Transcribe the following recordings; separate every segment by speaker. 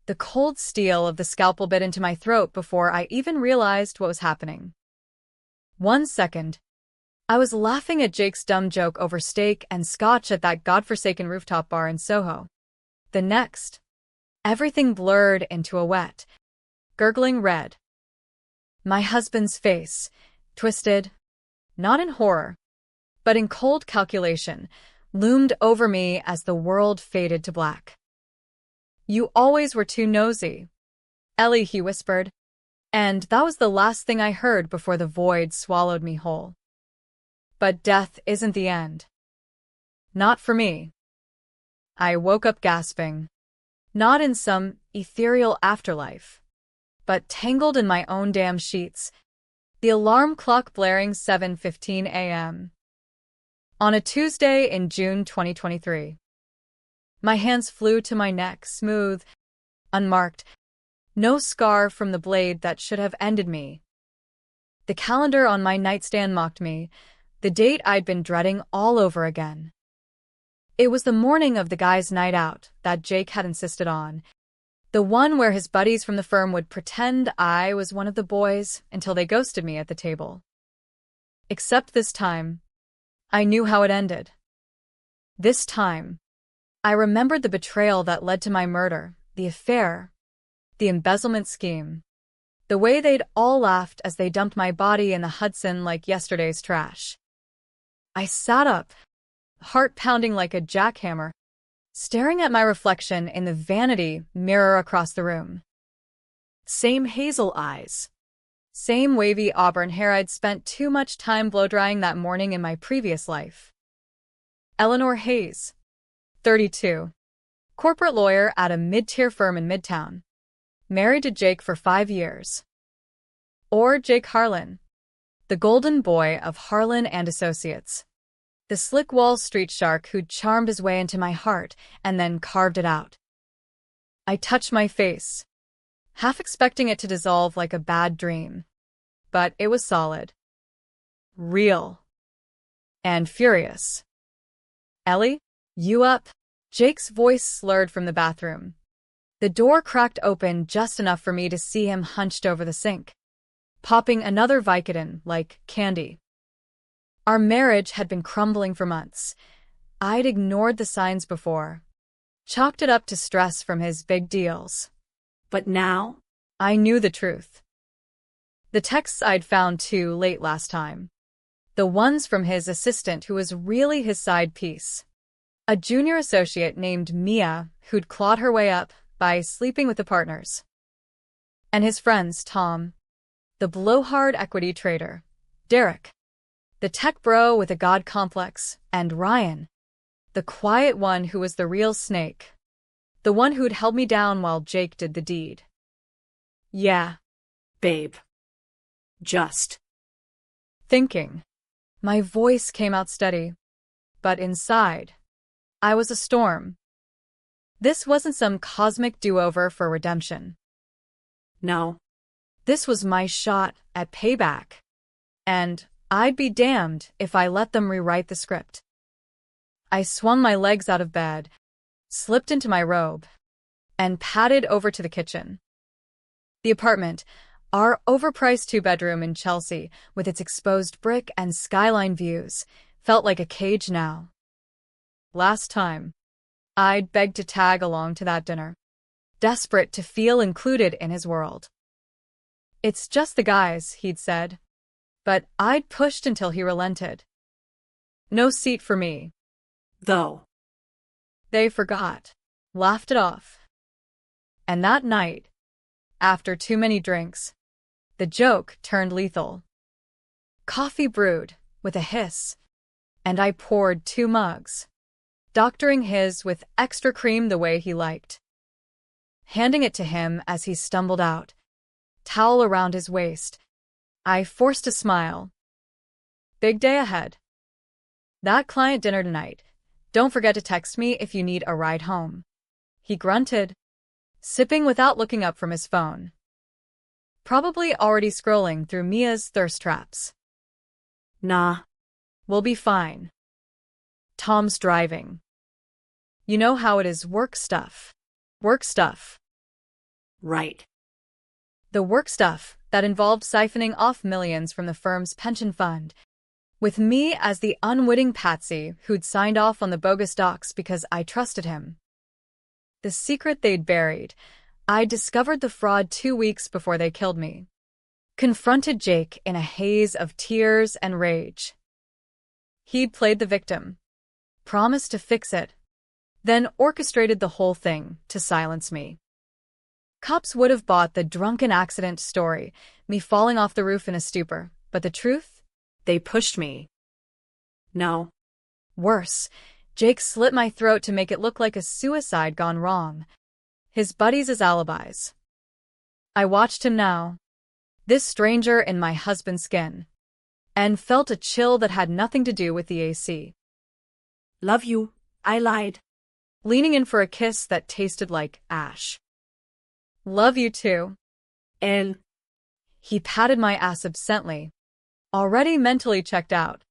Speaker 1: The cold steel of the scalpel bit into my throat before I even realized what was happening. 1 second, I was laughing at Jake's dumb joke over steak and scotch at that godforsaken rooftop bar in Soho. The next, everything blurred into a wet, gurgling red. My husband's face, twisted, not in horror, but in cold calculation, loomed over me as the world faded to black. "You always were too nosy, Ellie," he whispered, and that was the last thing I heard before the void swallowed me whole. But death isn't the end. Not for me. I woke up gasping, not in some ethereal afterlife, but tangled in my own damn sheets, the alarm clock blaring 7:15 a.m. on a Tuesday in June 2023. My hands flew to my neck, smooth, unmarked, no scar from the blade that should have ended me. The calendar on my nightstand mocked me, the date I'd been dreading all over again. It was the morning of the guys' night out that Jake had insisted on, the one where his buddies from the firm would pretend I was one of the boys until they ghosted me at the table. Except this time, I knew how it ended. This time, I remembered the betrayal that led to my murder, the affair, the embezzlement scheme, the way they'd all laughed as they dumped my body in the Hudson like yesterday's trash. I sat up, heart pounding like a jackhammer, staring at my reflection in the vanity mirror across the room. Same hazel eyes, same wavy auburn hair I'd spent too much time blow-drying that morning in my previous life. Eleanor Hayes, 32, corporate lawyer at a mid-tier firm in Midtown, married to Jake for 5 years. Or Jake Harlan, the golden boy of Harlan and Associates, the slick Wall Street shark who'd charmed his way into my heart and then carved it out. I touched my face, half expecting it to dissolve like a bad dream, but it was solid, real, and furious. "Ellie, you up?" Jake's voice slurred from the bathroom. The door cracked open just enough for me to see him hunched over the sink, popping another Vicodin like candy. Our marriage had been crumbling for months. I'd ignored the signs before, chalked it up to stress from his big deals. But now, I knew the truth. The texts I'd found too late last time. The ones from his assistant who was really his side piece. A junior associate named Mia who'd clawed her way up by sleeping with the partners. And his friends Tom, the blowhard equity trader, Derek, the tech bro with a god complex, and Ryan, the quiet one who was the real snake, the one who'd held me down while Jake did the deed. "Yeah, babe. Just thinking." My voice came out steady, but inside, I was a storm. This wasn't some cosmic do-over for redemption. No, this was my shot at payback, and I'd be damned if I let them rewrite the script. I swung my legs out of bed, slipped into my robe, and padded over to the kitchen. The apartment, our overpriced 2-bedroom in Chelsea, with its exposed brick and skyline views, felt like a cage now. Last time, I'd begged to tag along to that dinner, desperate to feel included in his world. "It's just the guys," he'd said, but I'd pushed until he relented. No seat for me, though. They forgot, laughed it off. And that night, after too many drinks, the joke turned lethal. Coffee brewed, with a hiss, and I poured 2 mugs, doctoring his with extra cream the way he liked. Handing it to him as he stumbled out, towel around his waist, I forced a smile. "Big day ahead. That client dinner tonight. Don't forget to text me if you need a ride home." He grunted, sipping without looking up from his phone. Probably already scrolling through Mia's thirst traps. "Nah, we'll be fine. Tom's driving. You know how it is, work stuff. Work stuff."
Speaker 2: Right.
Speaker 1: The work stuff that involved siphoning off millions from the firm's pension fund, with me as the unwitting patsy who'd signed off on the bogus docs because I trusted him. The secret they'd buried. I discovered the fraud 2 weeks before they killed me. Confronted Jake in a haze of tears and rage. He'd played the victim, promised to fix it, then orchestrated the whole thing to silence me. Cops would have bought the drunken accident story, me falling off the roof in a stupor, but the truth?
Speaker 2: They pushed me. No.
Speaker 1: Worse, Jake slit my throat to make it look like a suicide gone wrong. His buddies as alibis. I watched him now, this stranger in my husband's skin, and felt a chill that had nothing to do with the AC.
Speaker 2: Love you. I lied.
Speaker 1: Leaning in for a kiss that tasted like ash. Love you too.
Speaker 2: And
Speaker 1: he patted my ass absently, already mentally checked out.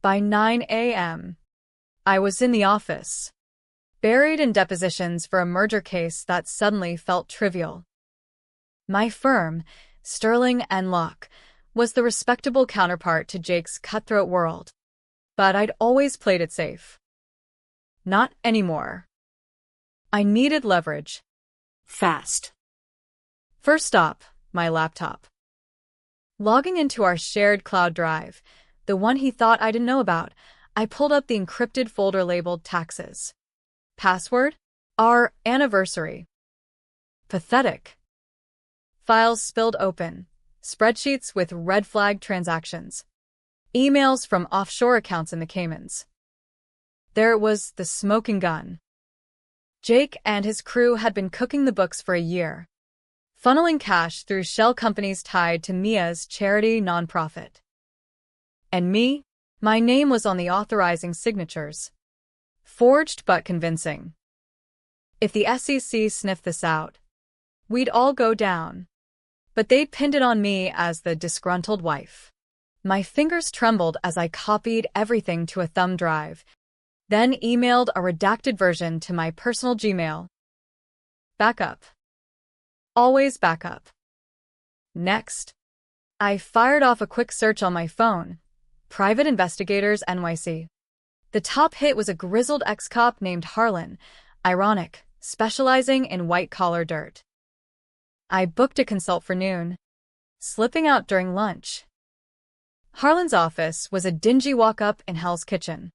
Speaker 1: By 9 a.m., I was in the office, buried in depositions for a merger case that suddenly felt trivial. My firm, Sterling & Locke, was the respectable counterpart to Jake's cutthroat world, but I'd always played it safe. Not anymore. I needed leverage.
Speaker 2: Fast.
Speaker 1: First stop, my laptop. Logging into our shared cloud drive, the one he thought I didn't know about, I pulled up the encrypted folder labeled taxes. Password? Our anniversary. Pathetic. Files spilled open. Spreadsheets with red flag transactions. Emails from offshore accounts in the Caymans. There was the smoking gun. Jake and his crew had been cooking the books for a year, funneling cash through shell companies tied to Mia's charity nonprofit. And me? My name was on the authorizing signatures. Forged but convincing. If the SEC sniffed this out, we'd all go down. But they pinned it on me as the disgruntled wife. My fingers trembled as I copied everything to a thumb drive, then emailed a redacted version to my personal Gmail. Backup. Always backup. Next. I fired off a quick search on my phone. Private Investigators NYC. The top hit was a grizzled ex-cop named Harlan, ironic, specializing in white-collar dirt. I booked a consult for noon, slipping out during lunch. Harlan's office was a dingy walk-up in Hell's Kitchen,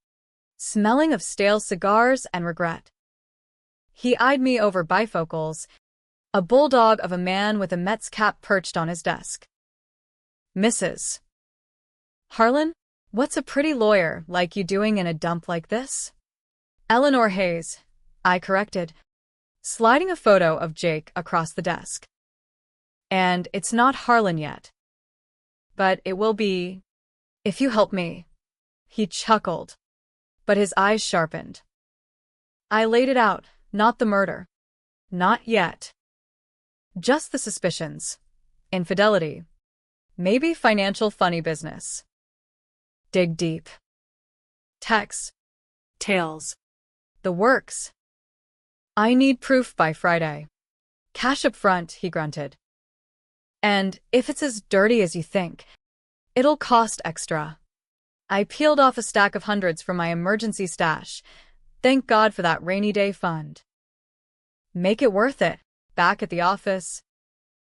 Speaker 1: smelling of stale cigars and regret. He eyed me over bifocals, a bulldog of a man with a Mets cap perched on his desk. Mrs. Harlan, what's a pretty lawyer like you doing in a dump like this? Eleanor Hayes, I corrected, sliding a photo of Jake across the desk. And it's not Harlan yet. But it will be, if you help me. He chuckled, but his eyes sharpened. I laid it out, not the murder. Not yet. Just the suspicions. Infidelity. Maybe financial funny business. Dig deep. Texts.
Speaker 2: Tails.
Speaker 1: The works. I need proof by Friday. Cash up front, he grunted. And if it's as dirty as you think, it'll cost extra. I peeled off a stack of hundreds from my emergency stash. Thank God for that rainy day fund. Make it worth it. Back at the office,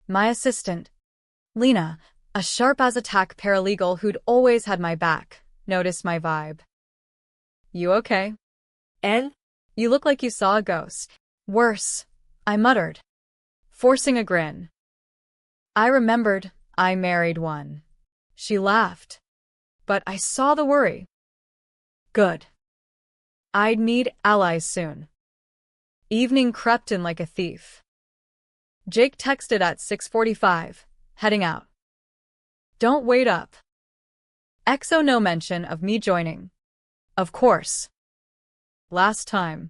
Speaker 1: my assistant, Lena, a sharp-as-a-tack paralegal who'd always had my back, noticed my vibe. You okay?
Speaker 2: And?
Speaker 1: You look like you saw a ghost. Worse, I muttered, forcing a grin. I remembered I married one. She laughed, but I saw the worry. Good. I'd need allies soon. Evening crept in like a thief. Jake texted at 6:45, heading out. Don't wait up. XO no mention of me joining. Of course. Last time,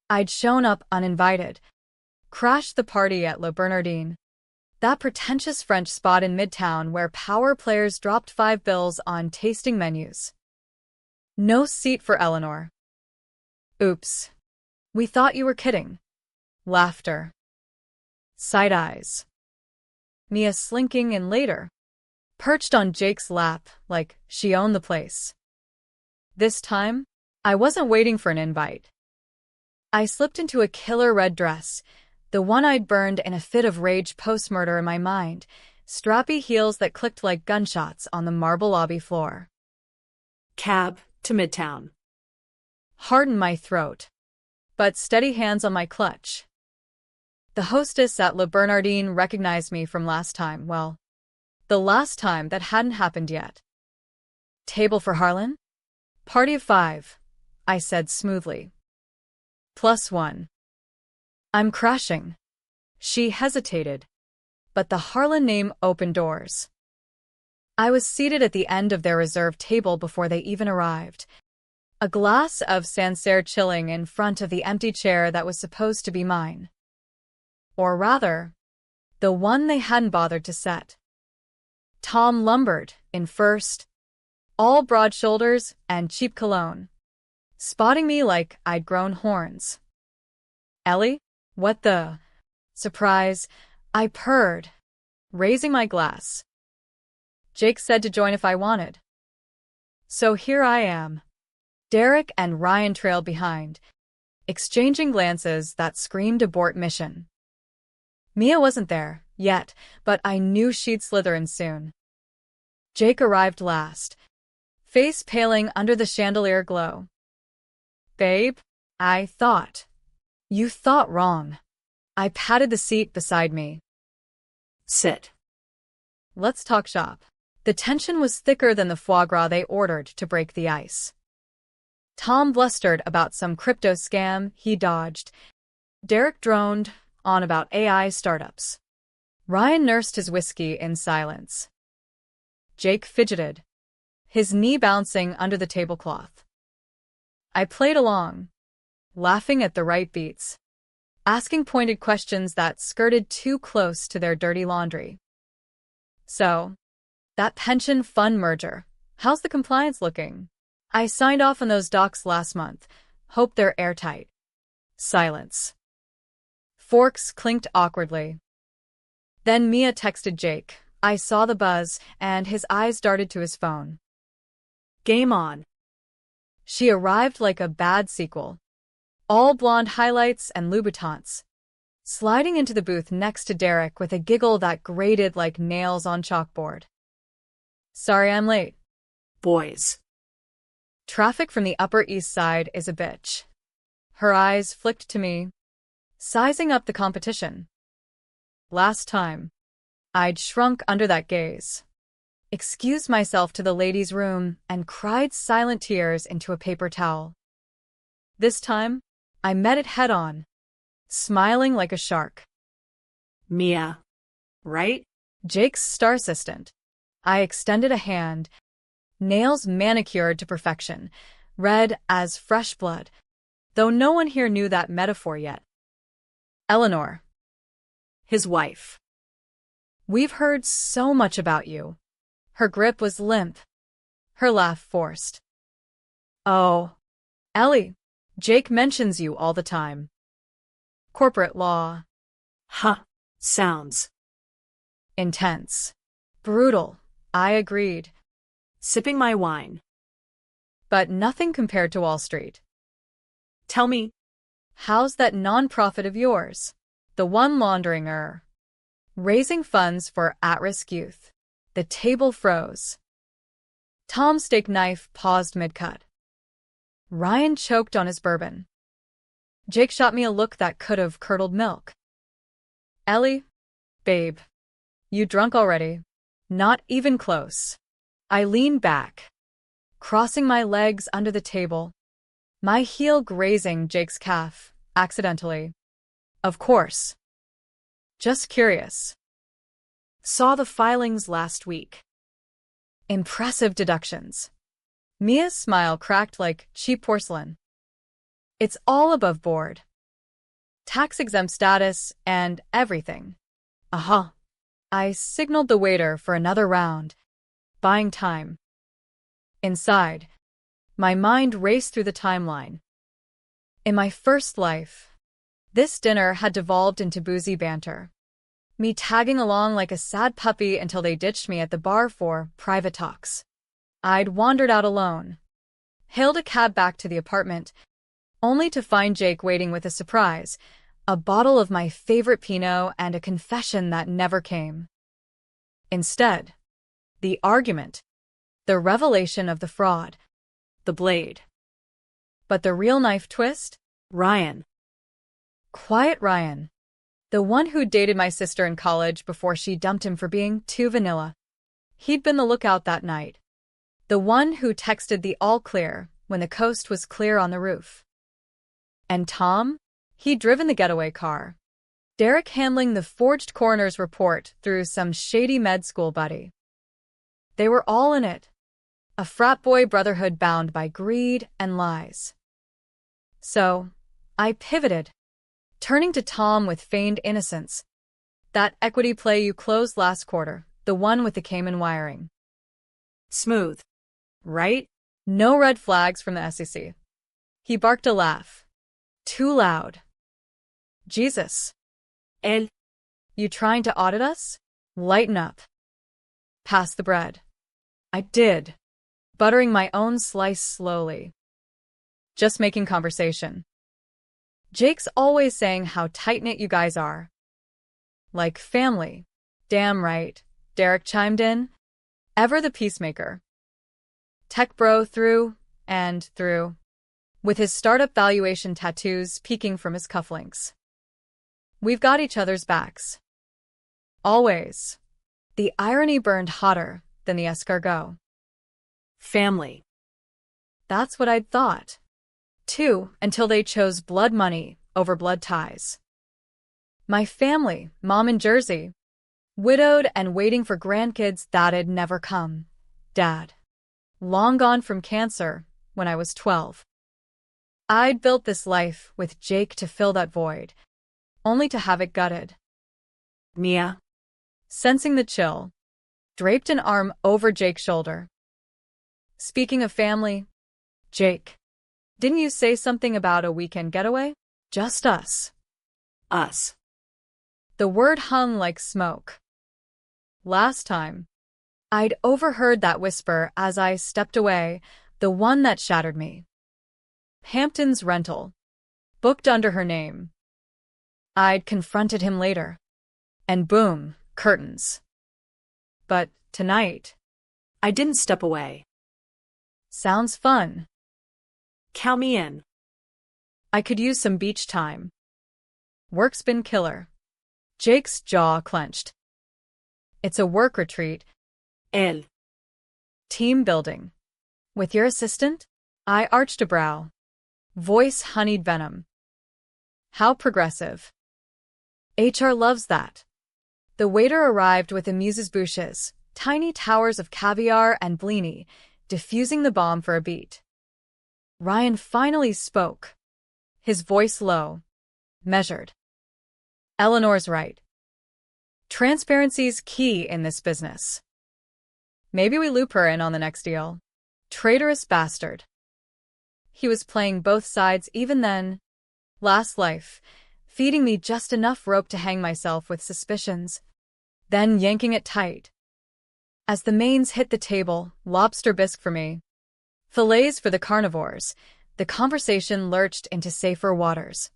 Speaker 1: I'd shown up uninvited, crashed the party at Le Bernardin, that pretentious French spot in Midtown where power players dropped $5 on tasting menus. No seat for Eleanor. Oops. We thought you were kidding. Laughter. Side eyes. Mia slinking in later, perched on Jake's lap like she owned the place. This time, I wasn't waiting for an invite. I slipped into a killer red dress, the one I'd burned in a fit of rage post-murder in my mind, strappy heels that clicked like gunshots on the marble lobby floor.
Speaker 2: Cab to Midtown.
Speaker 1: Hard in my throat, but steady hands on my clutch. The hostess at Le Bernardin recognized me from last time, well, the last time that hadn't happened yet. Table for Harlan? Party of 5, I said smoothly. +1. I'm crashing. She hesitated, but the Harlan name opened doors. I was seated at the end of their reserved table before they even arrived, a glass of Sancerre chilling in front of the empty chair that was supposed to be mine. Or rather, the one they hadn't bothered to set. Tom lumbered in first, all broad shoulders and cheap cologne, spotting me like I'd grown horns. Ellie? What the? Surprise, I purred, raising my glass. Jake said to join if I wanted. So here I am. Derek and Ryan trailed behind, exchanging glances that screamed abort mission. Mia wasn't there yet, but I knew she'd slither in soon. Jake arrived last, face paling under the chandelier glow. Babe, I thought. You thought wrong. I patted the seat beside me.
Speaker 2: Sit.
Speaker 1: Let's talk shop. The tension was thicker than the foie gras they ordered to break the ice. Tom blustered about some crypto scam he dodged. Derek droned on about AI startups. Ryan nursed his whiskey in silence. Jake fidgeted, his knee bouncing under the tablecloth. I played along, laughing at the right beats, asking pointed questions that skirted too close to their dirty laundry. So, that pension fund merger, how's the compliance looking? I signed off on those docs last month. Hope they're airtight. Silence. Forks clinked awkwardly. Then Mia texted Jake. I saw the buzz, and his eyes darted to his phone.
Speaker 2: Game on.
Speaker 1: She arrived like a bad sequel. All blonde highlights and Louboutins, sliding into the booth next to Derek with a giggle that grated like nails on chalkboard. Sorry I'm late.
Speaker 2: Boys.
Speaker 1: Traffic from the Upper East Side is a bitch. Her eyes flicked to me, sizing up the competition. Last time, I'd shrunk under that gaze, excused myself to the ladies' room, and cried silent tears into a paper towel. This time, I met it head-on, smiling like a shark.
Speaker 2: Mia. Right?
Speaker 1: Jake's star assistant. I extended a hand, nails manicured to perfection, red as fresh blood, though no one here knew that metaphor yet. Eleanor.
Speaker 2: His wife.
Speaker 1: We've heard so much about you. Her grip was limp, her laugh forced. Oh, Ellie, Jake mentions you all the time. Corporate law.
Speaker 2: Huh. Sounds.
Speaker 1: Intense. Brutal. I agreed.
Speaker 2: Sipping my wine.
Speaker 1: But nothing compared to Wall Street.
Speaker 2: Tell me.
Speaker 1: How's that nonprofit of yours? The one laundering raising funds for at-risk youth. The table froze. Tom's steak knife paused mid-cut. Ryan choked on his bourbon. Jake shot me a look that could have curdled milk. Ellie, babe, you drunk already? Not even close. I leaned back, crossing my legs under the table, my heel grazing Jake's calf, accidentally. Of course. Just curious. Saw the filings last week. Impressive deductions. Mia's smile cracked like cheap porcelain. It's all above board. Tax-exempt status and everything. Uh-huh. I signaled the waiter for another round, buying time. Inside, my mind raced through the timeline. In my first life, this dinner had devolved into boozy banter. me tagging along like a sad puppy until they ditched me at the bar for private talks. I'd wandered out alone, hailed a cab back to the apartment, only to find Jake waiting with a surprise, a bottle of my favorite Pinot and a confession that never came. Instead, the argument, the revelation of the fraud,
Speaker 2: The blade.
Speaker 1: but the real knife twist?
Speaker 2: Ryan.
Speaker 1: Quiet Ryan. The one who dated my sister in college before she dumped him for being too vanilla. He'd been the lookout that night. The one who texted the all clear when the coast was clear on the roof. And Tom? He'd driven the getaway car. Derek handling the forged coroner's report through some shady med school buddy. They were all in it. A frat boy brotherhood bound by greed and lies. So, I pivoted, turning to Tom with feigned innocence. That equity play you closed last quarter, the one with the Cayman wiring.
Speaker 2: Smooth. Right?
Speaker 1: No red flags from the SEC. He barked a laugh. Too loud. Jesus.
Speaker 2: El.
Speaker 1: You trying to audit us? Lighten up. Pass the bread. I did, buttering my own slice slowly. Just making conversation. Jake's always saying how tight-knit you guys are. Like family. Damn right, Derek chimed in. Ever the peacemaker. Tech bro through and through, with his startup valuation tattoos peeking from his cufflinks. We've got each other's backs. Always. The irony burned hotter than the escargot.
Speaker 2: Family.
Speaker 1: That's what I'd thought. Too, until they chose blood money over blood ties. My family, mom in Jersey, widowed and waiting for grandkids that'd never come. Dad, long gone from cancer when I was 12. I'd built this life with Jake to fill that void, only to have it gutted.
Speaker 2: Mia.
Speaker 1: Sensing the chill, draped an arm over Jake's shoulder. Speaking of family, Jake, didn't you say something about a weekend getaway? Just us.
Speaker 2: Us.
Speaker 1: The word hung like smoke. Last time, I'd overheard that whisper as I stepped away, the one that shattered me. Hampton's rental. Booked under her name. I'd confronted him later. And boom, curtains. But tonight,
Speaker 2: I didn't step away.
Speaker 1: sounds fun.
Speaker 2: Count me in.
Speaker 1: I could use some beach time. Work's been killer. Jake's jaw clenched. It's a work retreat.
Speaker 2: El.
Speaker 1: Team building. With your assistant? I arched a brow. Voice honeyed venom. How progressive. HR loves that. The waiter arrived with amuse-bouches, tiny towers of caviar and blini, diffusing the bomb for a beat. Ryan finally spoke. His voice low. Measured. Eleanor's right. Transparency's key in this business. Maybe we loop her in on the next deal. Traitorous bastard. He was playing both sides even then. Last life, feeding me just enough rope to hang myself with suspicions, then yanking it tight. As the mains hit the table, lobster bisque for me, fillets for the carnivores, the conversation lurched into safer waters.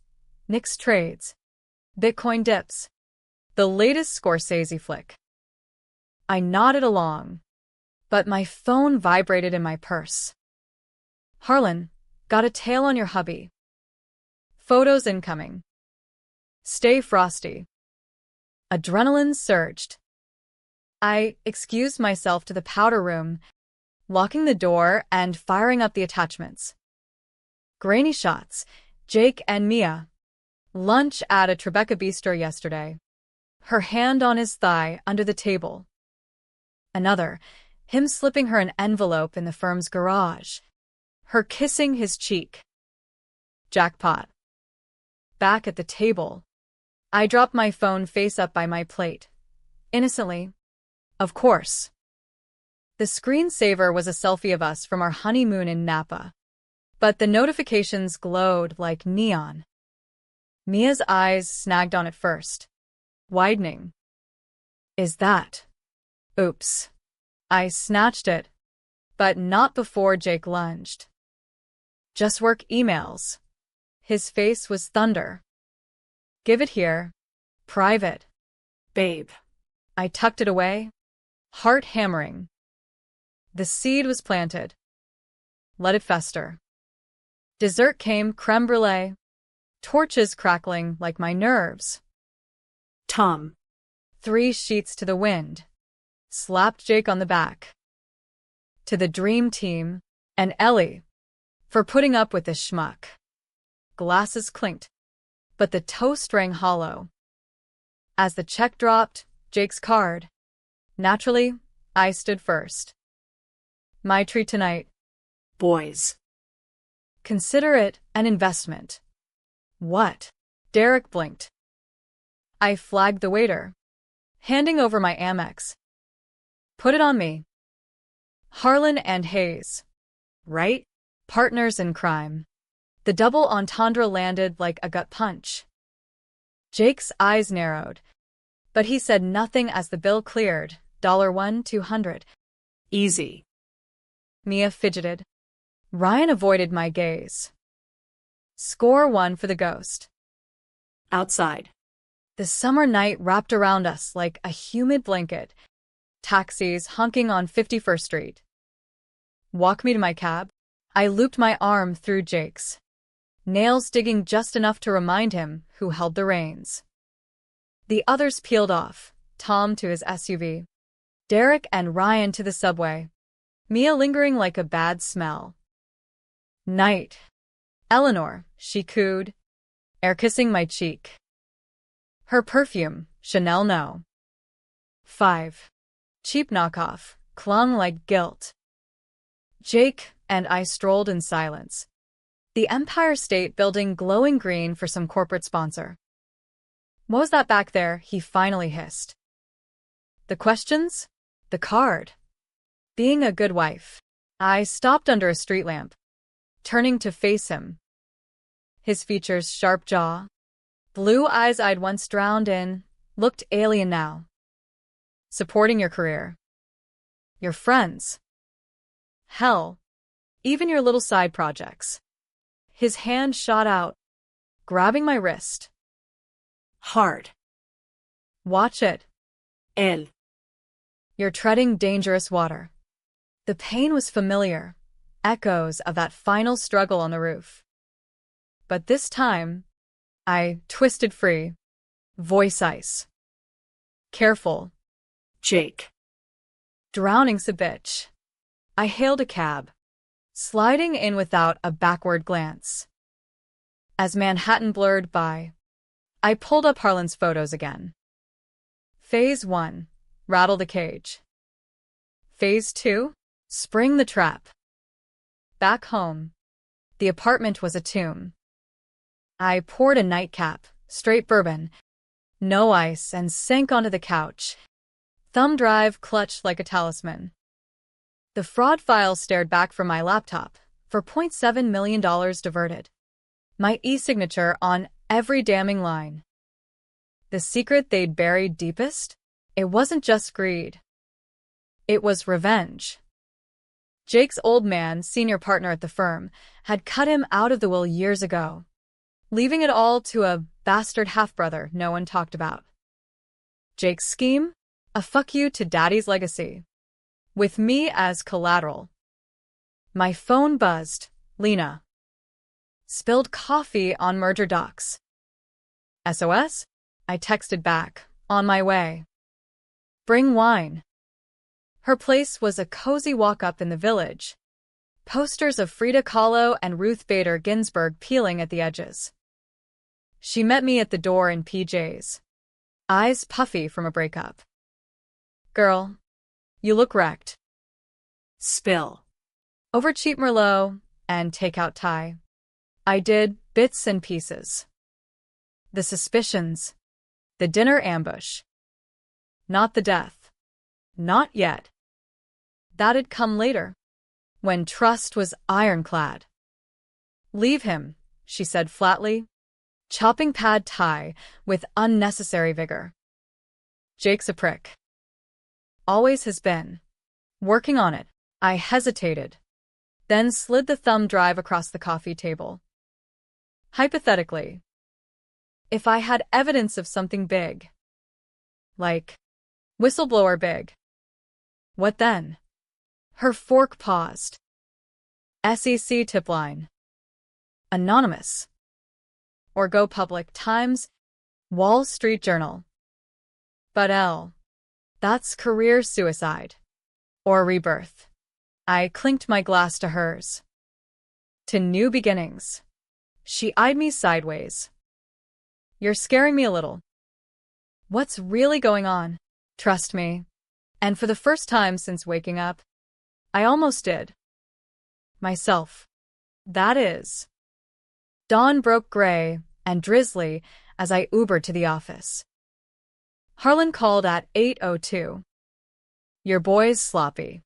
Speaker 1: Nick's trades. Bitcoin dips. The latest Scorsese flick. I nodded along, but my phone vibrated in my purse. Harlan, got a tail on your hubby. Photos incoming. Stay frosty. Adrenaline surged. I excused myself to the powder room, locking the door and firing up the attachments. Grainy shots, Jake and Mia. Lunch at a Tribeca bistro yesterday. Her hand on his thigh under the table. Another, him slipping her an envelope in the firm's garage. Her kissing his cheek. Jackpot. Back at the table, I dropped my phone face up by my plate. Innocently. Of course. The screensaver was a selfie of us from our honeymoon in Napa. But the notifications glowed like neon. Mia's eyes snagged on it first, widening. Is that? Oops. I snatched it, but not before Jake lunged. Just work emails. His face was thunder. Give it here. Private.
Speaker 2: Babe.
Speaker 1: I tucked it away, heart hammering. The seed was planted. Let it fester. Dessert came, creme brulee, torches crackling like my nerves.
Speaker 2: Tom.
Speaker 1: 3 sheets to the wind. Slapped Jake on the back. To the dream team, and Ellie, for putting up with this schmuck. Glasses clinked, but the toast rang hollow. As the check dropped, Jake's card. Naturally, I stood first. My treat tonight.
Speaker 2: Boys.
Speaker 1: Consider it an investment. What? Derek blinked. I flagged the waiter, handing over my Amex. Put it on me. Harlan and Hayes. Right? Partners in crime. The double entendre landed like a gut punch. Jake's eyes narrowed, but he said nothing as the bill cleared. $1, 200.
Speaker 2: Easy.
Speaker 1: Mia fidgeted. Ryan avoided my gaze. Score 1 for the ghost.
Speaker 2: Outside.
Speaker 1: The summer night wrapped around us like a humid blanket. Taxis honking on 51st Street. Walk me to my cab. I looped my arm through Jake's, nails digging just enough to remind him who held the reins. The others peeled off, Tom to his SUV, Derek and Ryan to the subway, Mia lingering like a bad smell. Night. Eleanor, she cooed, air kissing my cheek. Her perfume, Chanel no. 5. Cheap knockoff, clung like guilt. Jake and I strolled in silence, the Empire State Building glowing green for some corporate sponsor. What was that back there? He finally hissed. The questions? The card. Being a good wife. I stopped under a street lamp, turning to face him. His features, sharp jaw, blue eyes I'd once drowned in, looked alien now. Supporting your career. Your friends. Hell, even your little side projects. His hand shot out, grabbing my wrist.
Speaker 2: Hard.
Speaker 1: Watch it.
Speaker 2: El.
Speaker 1: You're treading dangerous water. The pain was familiar, echoes of that final struggle on the roof. But this time, I twisted free, voice ice. Careful.
Speaker 2: Jake.
Speaker 1: Drowning's a bitch. I hailed a cab, sliding in without a backward glance. As Manhattan blurred by, I pulled up Harlan's photos again. Phase 1. Rattle the cage. Phase 2. Spring the trap. Back home, the apartment was a tomb. I poured a nightcap, straight bourbon, no ice, and sank onto the couch, thumb drive clutched like a talisman. The fraud file stared back from my laptop, for $0.7 million diverted. My e-signature on every damning line. The secret they'd buried deepest? It wasn't just greed. It was revenge. Jake's old man, senior partner at the firm, had cut him out of the will years ago, leaving it all to a bastard half-brother no one talked about. Jake's scheme? A fuck you to daddy's legacy, with me as collateral. My phone buzzed. Lena. Spilled coffee on merger docs. SOS? I texted back, on my way. Bring wine. Her place was a cozy walk-up in the village. Posters of Frida Kahlo and Ruth Bader Ginsburg peeling at the edges. She met me at the door in PJs, eyes puffy from a breakup. Girl, you look wrecked.
Speaker 2: Spill.
Speaker 1: Over cheap Merlot and takeout Thai. I did bits and pieces. The suspicions. The dinner ambush. Not the death. Not yet. That'd come later, when trust was ironclad. Leave him, she said flatly, chopping pad Thai with unnecessary vigor. Jake's a prick. Always has been. Working on it. I hesitated, then slid the thumb drive across the coffee table. Hypothetically, if I had evidence of something big, like whistleblower big, what then? Her fork paused. SEC tip line. Anonymous. Or go public. Times, Wall Street Journal. But that's career suicide. Or rebirth. I clinked my glass to hers. To new beginnings. She eyed me sideways. You're scaring me a little. What's really going on? Trust me. And for the first time since waking up, I almost did. Myself. That is. Dawn broke gray and drizzly as I Ubered to the office. Harlan called at 8:02. Your boy's sloppy.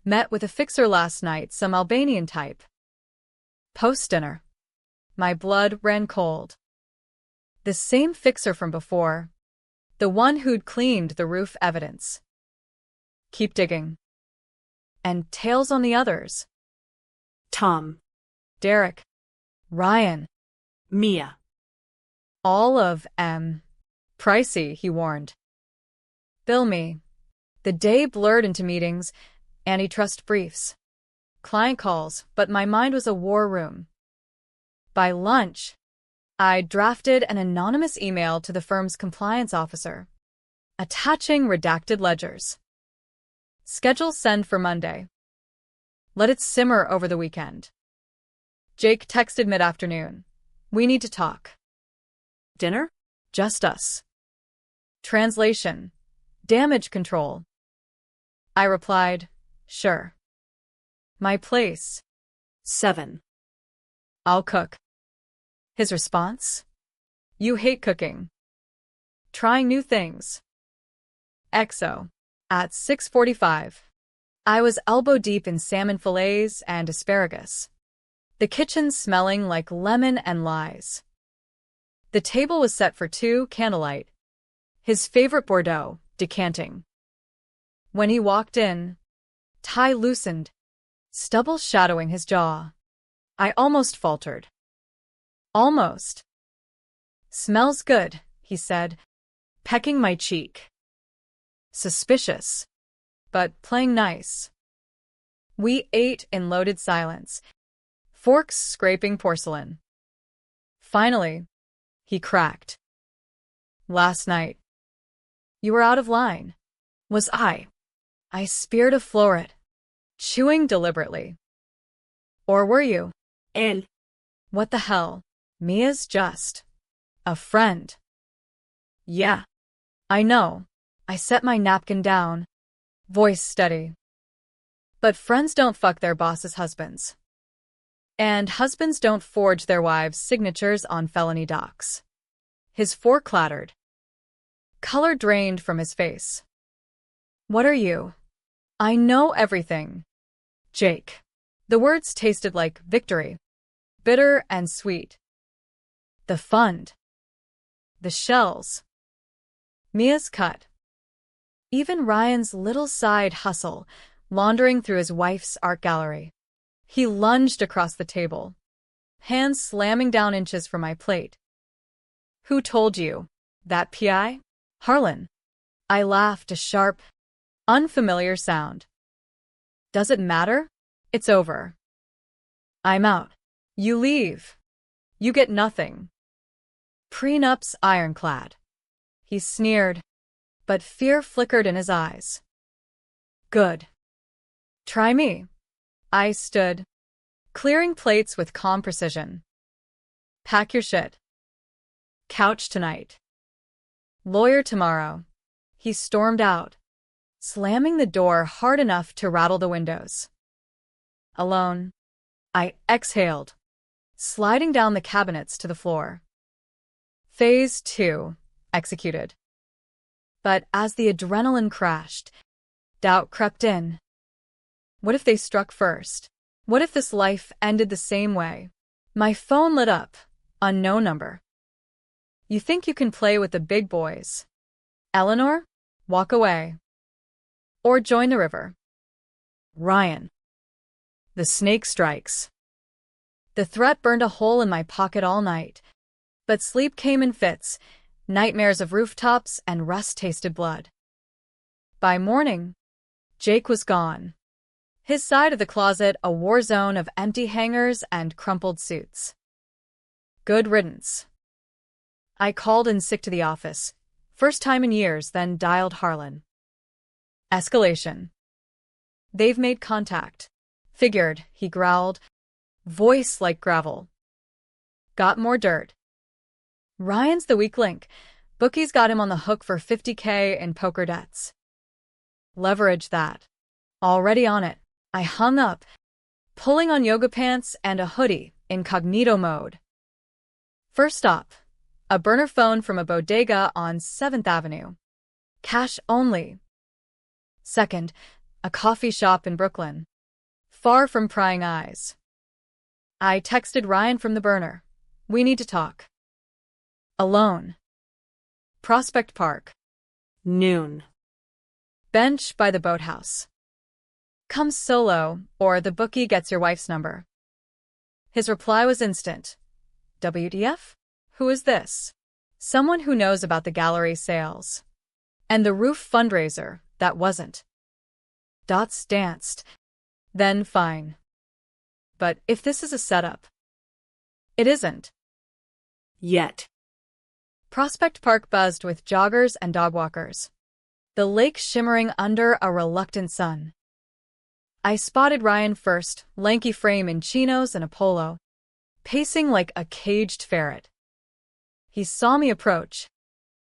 Speaker 1: Met with a fixer last night, some Albanian type. Post-dinner. My blood ran cold. The same fixer from before. The one who'd cleaned the roof evidence. Keep digging. And tails on the others.
Speaker 2: Tom.
Speaker 1: Derek. Ryan.
Speaker 2: Mia.
Speaker 1: All of pricey, he warned. Bill me. The day blurred into meetings, antitrust briefs, client calls, but my mind was a war room. By lunch, I drafted an anonymous email to the firm's compliance officer, attaching redacted ledgers. Schedule send for Monday. Let it simmer over the weekend. Jake texted mid-afternoon. We need to talk.
Speaker 2: Dinner?
Speaker 1: Just us. Translation. Damage control. I replied, sure. My place.
Speaker 2: 7.
Speaker 1: I'll cook. His response? You hate cooking. Trying new things. XO. At 6:45. I was elbow-deep in salmon fillets and asparagus. The kitchen smelling like lemon and lies. The table was set for 2, candlelight. His favorite Bordeaux, decanting. When he walked in, tie loosened, stubble shadowing his jaw. I almost faltered. Almost. Smells good, he said, pecking my cheek. Suspicious, but playing nice. We ate in loaded silence, forks scraping porcelain. Finally, he cracked. Last night. You were out of line. Was I? I speared a floret, chewing deliberately. Or were you?
Speaker 2: Él.
Speaker 1: What the hell? Mia's just a friend. Yeah, I know. I set my napkin down, voice steady. But friends don't fuck their bosses' husbands. And husbands don't forge their wives' signatures on felony docs. His fork clattered. Color drained from his face. What are you? I know everything. Jake. The words tasted like victory, bitter and sweet. The fund. The shells. Mia's cut. Even Ryan's little side hustle, laundering through his wife's art gallery. He lunged across the table, hands slamming down inches from my plate. Who told you? That PI? Harlan. I laughed, a sharp, unfamiliar sound. Does it matter? It's over. I'm out. You leave. You get nothing. Prenup's ironclad. He sneered, but fear flickered in his eyes. Good. Try me. I stood, clearing plates with calm precision. Pack your shit. Couch tonight. Lawyer tomorrow. He stormed out, slamming the door hard enough to rattle the windows. Alone. I exhaled, sliding down the cabinets to the floor. Phase 2, executed. But as the adrenaline crashed, doubt crept in. What if they struck first? What if this life ended the same way? My phone lit up. Unknown number. You think you can play with the big boys? Eleanor? Walk away. or join the river.
Speaker 2: Ryan.
Speaker 1: The snake strikes. The threat burned a hole in my pocket all night, but sleep came in fits, nightmares of rooftops and rust-tasted blood. By morning, Jake was gone. His side of the closet a war zone of empty hangers and crumpled suits. Good riddance. I called in sick to the office, first time in years, then dialed Harlan. Escalation. They've made contact. Figured, he growled, voice like gravel. Got more dirt. Ryan's the weak link. Bookies got him on the hook for $50K in poker debts. Leverage that. Already on it. I hung up, pulling on yoga pants and a hoodie, incognito mode. First stop, a burner phone from a bodega on 7th Avenue. Cash only. Second, a coffee shop in Brooklyn, far from prying eyes. I texted Ryan from the burner. We need to talk. Alone. Prospect Park.
Speaker 2: Noon.
Speaker 1: Bench by the boathouse. Come solo, or the bookie gets your wife's number. His reply was instant. WTF? Who is this? Someone who knows about the gallery sales. And the roof fundraiser, that wasn't. Dots danced. Then fine. But if this is a setup. It isn't.
Speaker 2: Yet.
Speaker 1: Prospect Park buzzed with joggers and dogwalkers. The lake shimmering under a reluctant sun. I spotted Ryan first, lanky frame in chinos and a polo, pacing like a caged ferret. He saw me approach,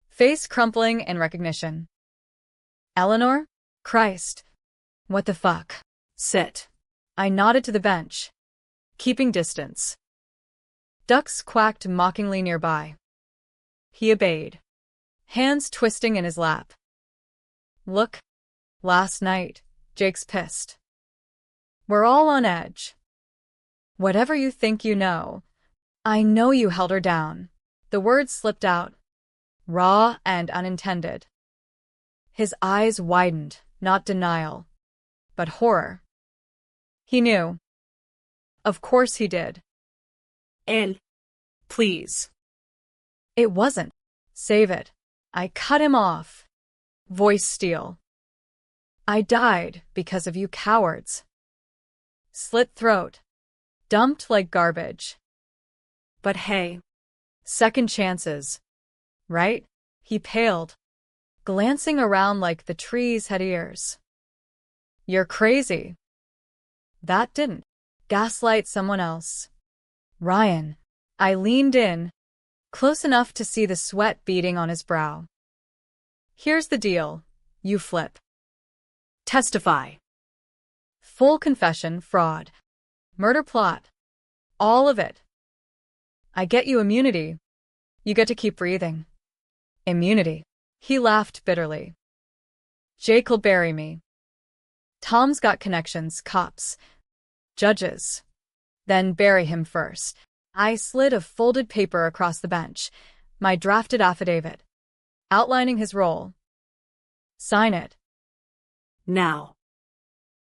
Speaker 1: face crumpling in recognition. Eleanor? Christ. What the fuck?
Speaker 2: Sit.
Speaker 1: I nodded to the bench, keeping distance. Ducks quacked mockingly nearby. He obeyed, hands twisting in his lap. Look, last night, Jake's pissed. We're all on edge. Whatever you think you know, I know you held her down. The words slipped out, raw and unintended. His eyes widened, not denial, but horror. He knew. Of course he did.
Speaker 2: El. Please.
Speaker 1: It wasn't. Save it. I cut him off. Voice steel. I died because of you cowards. Slit throat. Dumped like garbage. But hey. Second chances. Right? He paled, glancing around like the trees had ears. You're crazy. That didn't gaslight someone else. Ryan. I leaned in, close enough to see the sweat beading on his brow. Here's the deal. You flip.
Speaker 2: Testify.
Speaker 1: Full confession, fraud. Murder plot. All of it. I get you immunity. You get to keep breathing. Immunity. He laughed bitterly. Jake'll bury me. Tom's got connections, cops, judges. Then bury him first. I slid a folded paper across the bench, my drafted affidavit, outlining his role. Sign it.
Speaker 2: Now.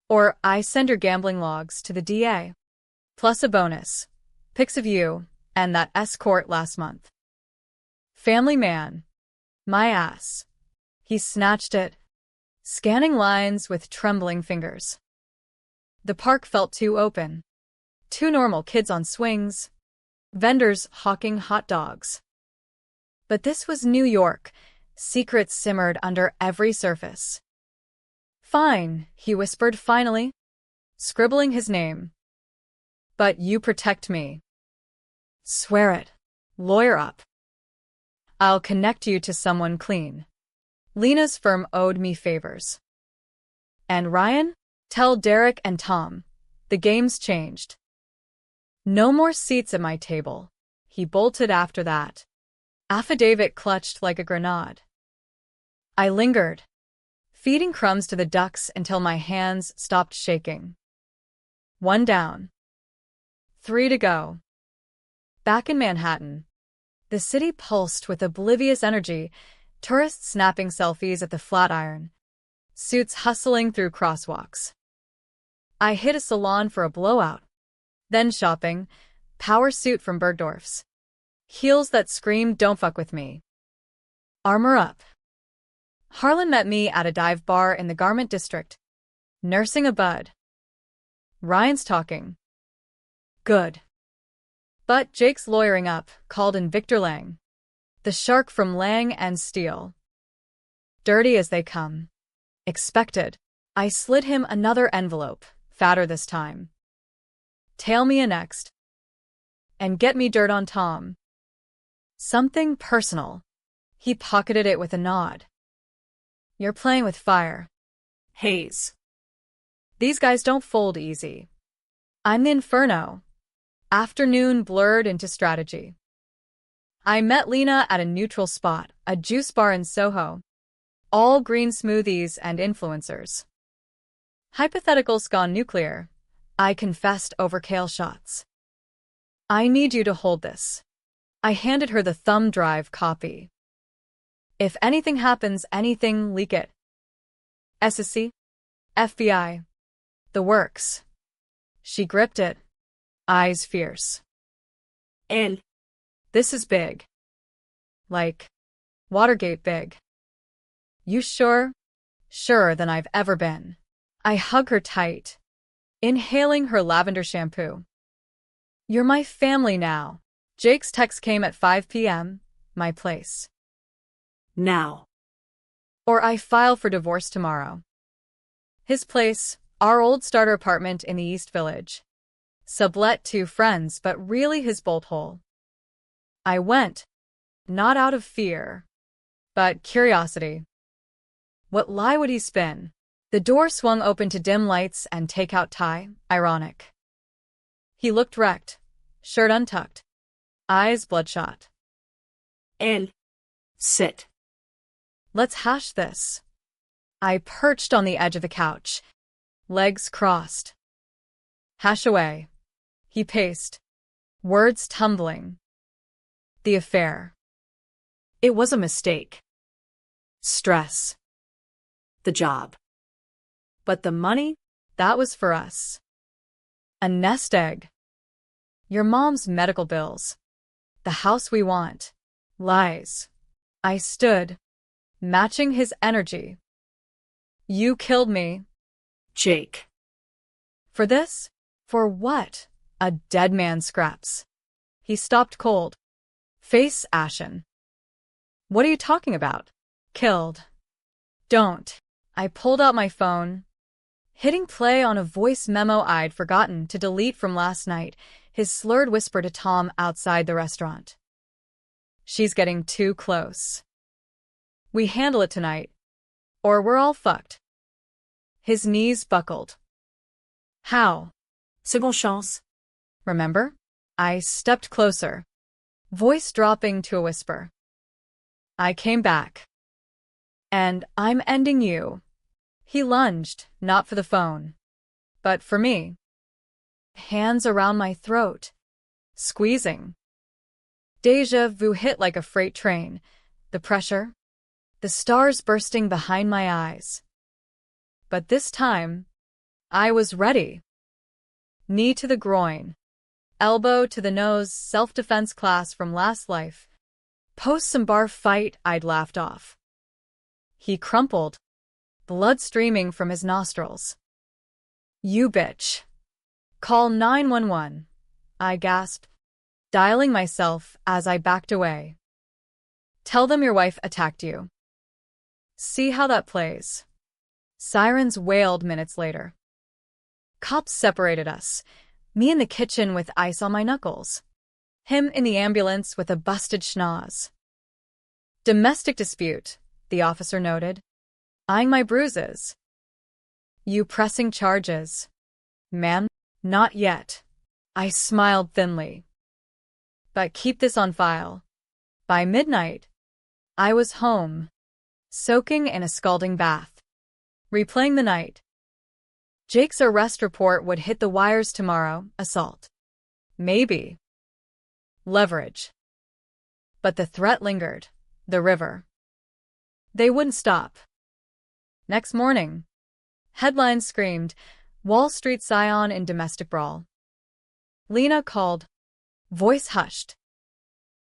Speaker 1: Or I send your gambling logs to the DA. Plus a bonus. Pics of you and that escort last month. Family man. My ass. He snatched it, scanning lines with trembling fingers. The park felt too open. Two normal kids on swings. Vendors hawking hot dogs. But this was New York. Secrets simmered under every surface. Fine, he whispered finally, scribbling his name. But you protect me. Swear it. Lawyer up. I'll connect you to someone clean. Lena's firm owed me favors. And Ryan? Tell Derek and Tom. The game's changed. No more seats at my table. He bolted after that. Affidavit clutched like a grenade. I lingered, feeding crumbs to the ducks until my hands stopped shaking. 1 down. 3 to go. Back in Manhattan, the city pulsed with oblivious energy, tourists snapping selfies at the Flatiron, suits hustling through crosswalks. I hit a salon for a blowout. Then shopping, power suit from Bergdorf's. Heels that scream, "Don't fuck with me." Armor up. Harlan met me at a dive bar in the garment district, nursing a bud. Ryan's talking. Good. But Jake's lawyering up, called in Victor Lang. The shark from Lang and Steel. Dirty as they come. Expected. I slid him another envelope, fatter this time. Tail me a next. And get me dirt on Tom. Something personal. He pocketed it with a nod. You're playing with fire.
Speaker 2: Haze.
Speaker 1: These guys don't fold easy. I'm the inferno. Afternoon blurred into strategy. I met Lena at a neutral spot, a juice bar in Soho. All green smoothies and influencers. Hypotheticals gone nuclear. I confessed over kale shots. I need you to hold this. I handed her the thumb drive copy. If anything happens, anything, leak it. SSC? FBI. The works. She gripped it. Eyes fierce.
Speaker 2: El.
Speaker 1: This is big. Like Watergate big. You sure? Surer than I've ever been. I hug her tight, inhaling her lavender shampoo. You're my family now. Jake's text came at 5 p.m., my place.
Speaker 2: Now.
Speaker 1: Or I file for divorce tomorrow. His place, our old starter apartment in the East Village. Sublet to friends, but really his bolt hole. I went, not out of fear, but curiosity. What lie would he spin? The door swung open to dim lights and takeout Thai, ironic. He looked wrecked, shirt untucked, eyes bloodshot.
Speaker 2: El. Sit.
Speaker 1: Let's hash this. I perched on the edge of the couch, legs crossed. Hash away. He paced, words tumbling. The affair.
Speaker 2: It was a mistake. Stress. The job.
Speaker 1: But the money, that was for us. A nest egg. Your mom's medical bills. The house we want. Lies. I stood, matching his energy. You killed me.
Speaker 2: Jake.
Speaker 1: For this? For what? A dead man scraps. He stopped cold. Face ashen. What are you talking about? Killed. Don't. I pulled out my phone, hitting play on a voice memo I'd forgotten to delete from last night, his slurred whisper to Tom outside the restaurant. She's getting too close. We handle it tonight, or we're all fucked. His knees buckled. How?
Speaker 2: Seconde chance.
Speaker 1: Remember? I stepped closer, voice dropping to a whisper. I came back. And I'm ending you. He lunged, not for the phone, but for me. Hands around my throat, squeezing. Deja vu hit like a freight train, the pressure, the stars bursting behind my eyes. But this time, I was ready. Knee to the groin, elbow to the nose, self-defense class from last life. Post some bar fight I'd laughed off. He crumpled, blood streaming from his nostrils. You bitch. Call 911, I gasped, dialing myself as I backed away. Tell them your wife attacked you. See how that plays. Sirens wailed minutes later. Cops separated us, me in the kitchen with ice on my knuckles, him in the ambulance with a busted schnoz. Domestic dispute, the officer noted, eyeing my bruises. You pressing charges? Ma'am, not yet. I smiled thinly. But keep this on file. By midnight, I was home, soaking in a scalding bath, replaying the night. Jake's arrest report would hit the wires tomorrow, assault. Maybe. Leverage. But the threat lingered, the river. They wouldn't stop. Next morning, headlines screamed, Wall Street scion in domestic brawl. Lena called. Voice hushed.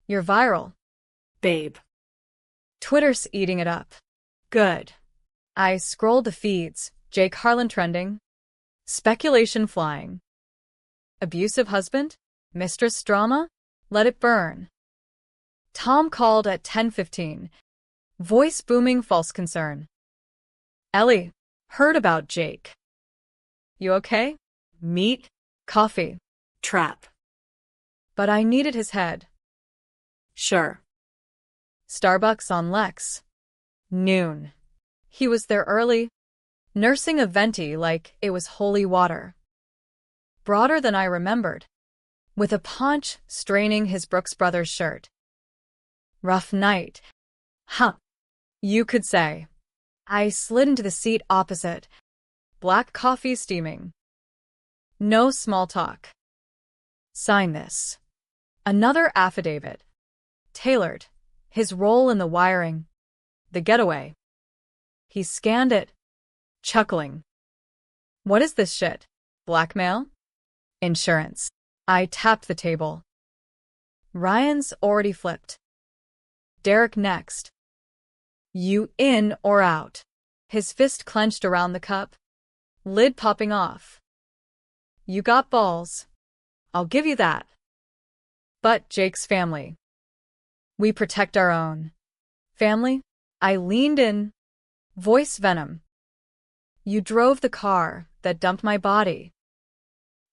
Speaker 1: You're viral.
Speaker 2: Babe.
Speaker 1: Twitter's eating it up. Good. I scrolled the feeds. Jake Harlan trending. Speculation flying. Abusive husband? Mistress drama? Let it burn. Tom called at 10:15. Voice booming false concern. Ellie, heard about Jake. You okay? Meat? Coffee.
Speaker 2: Trap.
Speaker 1: But I needed his head.
Speaker 2: Sure.
Speaker 1: Starbucks on Lex. Noon. He was there early, nursing a venti like it was holy water. Broader than I remembered, with a paunch straining his Brooks Brothers shirt. Rough night. Huh. You could say. I slid into the seat opposite. Black coffee steaming. No small talk. Sign this. Another affidavit. Tailored. His role in the wiring. The getaway. He scanned it, chuckling. What is this shit? Blackmail? Insurance. I tapped the table. Ryan's already flipped. Derek next. You in or out? His fist clenched around the cup, lid popping off. You got balls. I'll give you that. But Jake's family. We protect our own. Family? I leaned in. Voice venom. You drove the car that dumped my body.